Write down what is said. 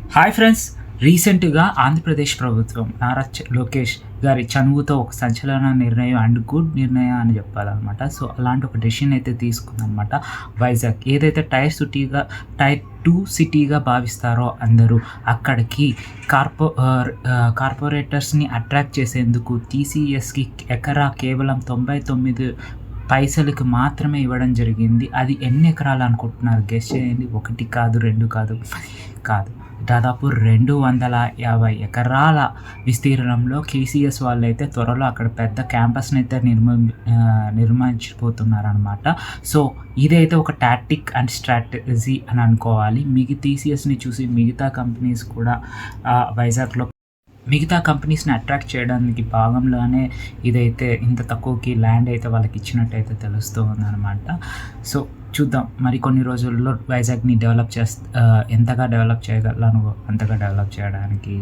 Hi friends. రీసెంట్‌గా ఆంధ్రప్రదేశ్ ప్రభుత్వం నారా లోకేష్ గారి చనువుతో ఒక సంచలన నిర్ణయం అండ్ గుడ్ నిర్ణయం అని చెప్పాలనమాట. సో, అలాంటి ఒక డెసిషన్ అయితే తీసుకుందనమాట వైజాగ్. ఏదైతే టైర్ 2 సిటీగా భావిస్తారో అందరూ, అక్కడికి కార్పొరేటర్స్‌ని అట్రాక్ట్ చేసేందుకు టీసీఎస్‌కి ఎకరా కేవలం 99 పైసలకి మాత్రమే ఇవ్వడం జరిగింది. అది ఎన్ని ఎకరాలు అనుకుంటున్నారు? గెస్ చేయండి. 1 కాదు, 2 కాదు, 10 కాదు. దాదాపు 250 ఎకరాల విస్తీర్ణంలో కేసీఎస్ వాళ్ళైతే త్వరలో అక్కడ పెద్ద క్యాంపస్‌ని అయితే నిర్మించబోతున్నారనమాట. సో, ఇదైతే ఒక టాక్టిక్ అండ్ స్ట్రాటజీ అని అనుకోవాలి. టీసీఎస్‌ని చూసి మిగతా కంపెనీస్ కూడా మిగతా కంపెనీస్‌ని అట్రాక్ట్ చేయడానికి భాగంలోనే ఇదైతే ఇంత తక్కువకి ల్యాండ్ అయితే వాళ్ళకి ఇచ్చినట్టయితే తెలుస్తూ ఉందనమాట. సో, చూద్దాం మరికొన్ని రోజుల్లో వైజాగ్‌ని ఎంతగా డెవలప్ చేయగలనో అంతగా డెవలప్ చేయడానికి